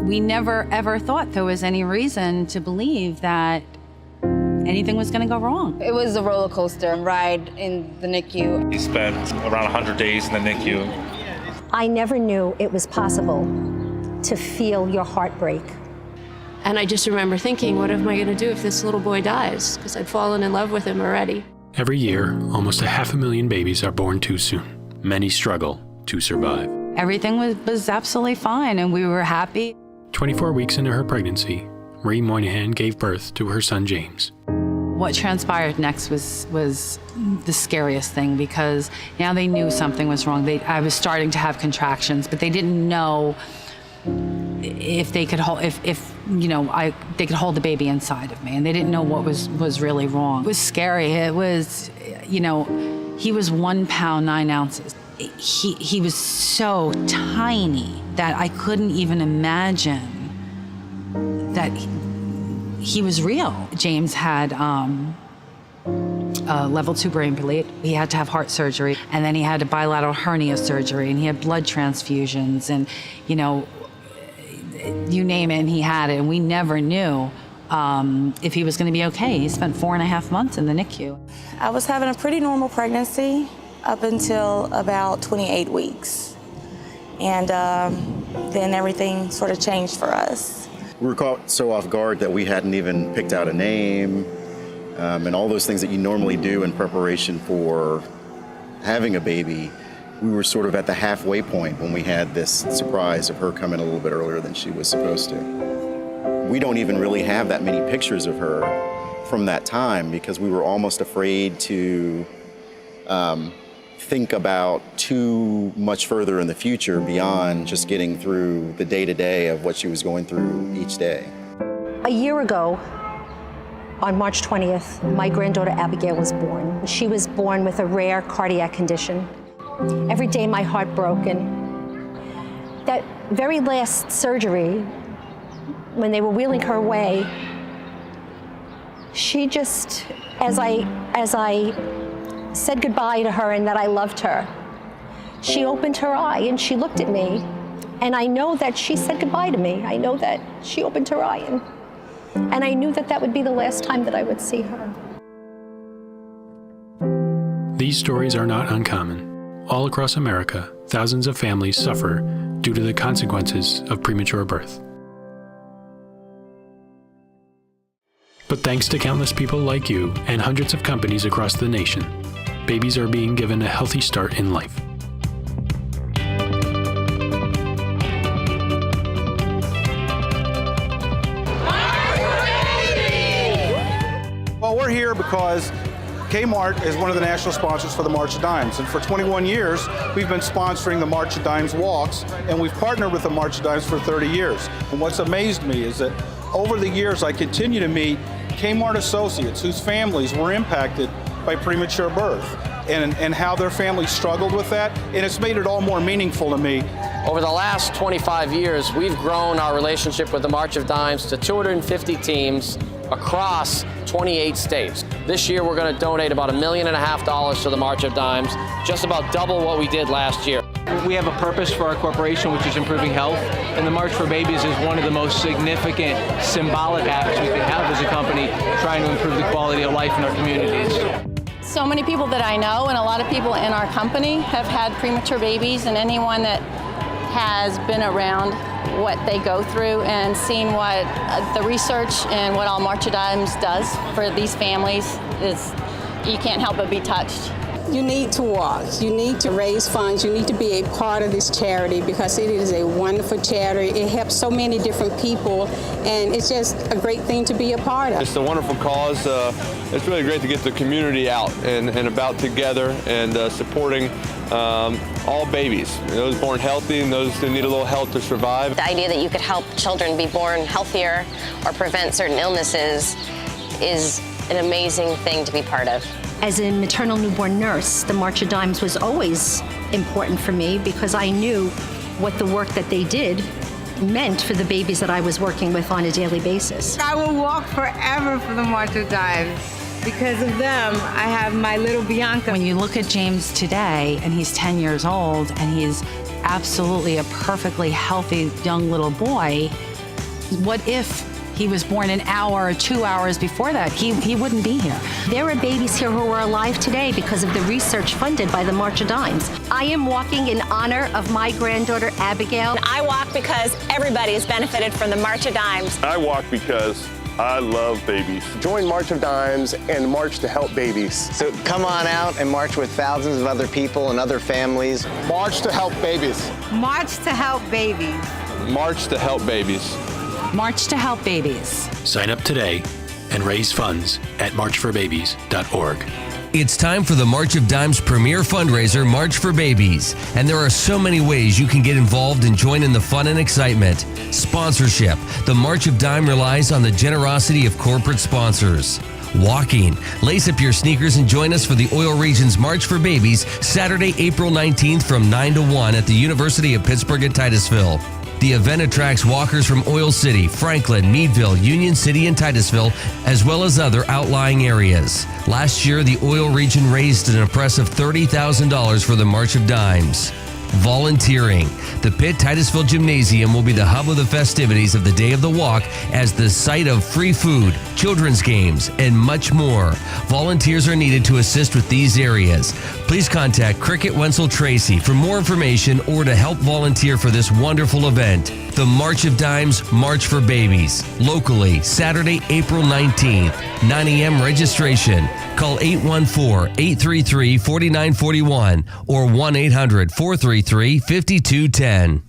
We never ever thought there was any reason to believe that anything was going to go wrong. It was a roller coaster ride in the NICU. He spent around 100 days in the NICU. I never knew it was possible to feel your heart break. And I just remember thinking, what am I going to do if this little boy dies? Because I'd fallen in love with him already. Every year, almost 500,000 babies are born too soon. Many struggle to survive. Everything was absolutely fine, and we were happy. 24 weeks into her pregnancy, Marie Moynihan gave birth to her son, James. What transpired next was the scariest thing, because now they knew something was wrong. I was starting to have contractions, but they didn't know if they could hold, they could hold the baby inside of me, and they didn't know what was really wrong. It was scary. It was, he was 1 pound, 9 ounces. He was so tiny that I couldn't even imagine that he was real. James had level 2 brain bleed. He had to have heart surgery, and then he had a bilateral hernia surgery, and he had blood transfusions, and you name it, and he had it, and we never knew if he was going to be okay. He spent 4.5 months in the NICU. I was having a pretty normal pregnancy up until about 28 weeks. And then everything sort of changed for us. We were caught so off guard that we hadn't even picked out a name, and all those things that you normally do in preparation for having a baby. We were sort of at the halfway point when we had this surprise of her coming a little bit earlier than she was supposed to. We don't even really have that many pictures of her from that time because we were almost afraid to think about too much further in the future beyond just getting through the day-to-day of what she was going through each day. A year ago, on March 20th, my granddaughter Abigail was born. She was born with a rare cardiac condition. Every day my heart broke, and that very last surgery, when they were wheeling her away, she just, as I said goodbye to her and that I loved her, she opened her eye and she looked at me, and I know that she said goodbye to me. I know that she opened her eye, and I knew that that would be the last time that I would see her. These stories are not uncommon. All across America, thousands of families suffer due to the consequences of premature birth. But thanks to countless people like you and hundreds of companies across the nation, babies are being given a healthy start in life. Well, we're here because Kmart is one of the national sponsors for the March of Dimes, and for 21 years we've been sponsoring the March of Dimes walks, and we've partnered with the March of Dimes for 30 years. And what's amazed me is that over the years I continue to meet Kmart associates whose families were impacted by premature birth and how their families struggled with that, and it's made it all more meaningful to me. Over the last 25 years, we've grown our relationship with the March of Dimes to 250 teams across 28 states. This year, we're going to donate about $1.5 million to the March of Dimes, just about double what we did last year. We have a purpose for our corporation, which is improving health, and the March for Babies is one of the most significant symbolic acts we can have as a company trying to improve the quality of life in our communities. So many people that I know and a lot of people in our company have had premature babies, and anyone that has been around what they go through and seen what the research and what all March of Dimes does for these families is, you can't help but be touched. You need to walk, you need to raise funds, you need to be a part of this charity because it is a wonderful charity. It helps so many different people, and it's just a great thing to be a part of. It's a wonderful cause. It's really great to get the community out and about together and supporting all babies, those born healthy and those who need a little help to survive. The idea that you could help children be born healthier or prevent certain illnesses is an amazing thing to be part of. As a maternal newborn nurse, the March of Dimes was always important for me because I knew what the work that they did meant for the babies that I was working with on a daily basis. I will walk forever for the March of Dimes. Because of them, I have my little Bianca. When you look at James today, and he's 10 years old, and he's absolutely a perfectly healthy young little boy, What if he was born an hour or 2 hours before that? He wouldn't be here. There are babies here who are alive today because of the research funded by the March of Dimes. I am walking in honor of my granddaughter, Abigail. I walk because everybody has benefited from the March of Dimes. I walk because I love babies. Join March of Dimes and march to help babies. So come on out and march with thousands of other people and other families. March to help babies. March to help babies. March to help babies. March to help babies. Sign up today and raise funds at marchforbabies.org. It's time for the March of Dimes premier fundraiser, March for Babies. And there are so many ways you can get involved and join in the fun and excitement. Sponsorship. The March of Dime relies on the generosity of corporate sponsors. Walking. Lace up your sneakers and join us for the Oil Region's March for Babies, Saturday, April 19th from 9 to 1 at the University of Pittsburgh at Titusville. The event attracts walkers from Oil City, Franklin, Meadville, Union City, and Titusville, as well as other outlying areas. Last year, the Oil Region raised an impressive $30,000 for the March of Dimes. Volunteering. The Pitt Titusville Gymnasium will be the hub of the festivities of the Day of the Walk as the site of free food, children's games, and much more. Volunteers are needed to assist with these areas. Please contact Cricket Wenzel Tracy for more information or to help volunteer for this wonderful event. The March of Dimes, March for Babies. Locally, Saturday, April 19th, 9 a.m. registration. Call 814-833-4941 or 1-800-433-5210.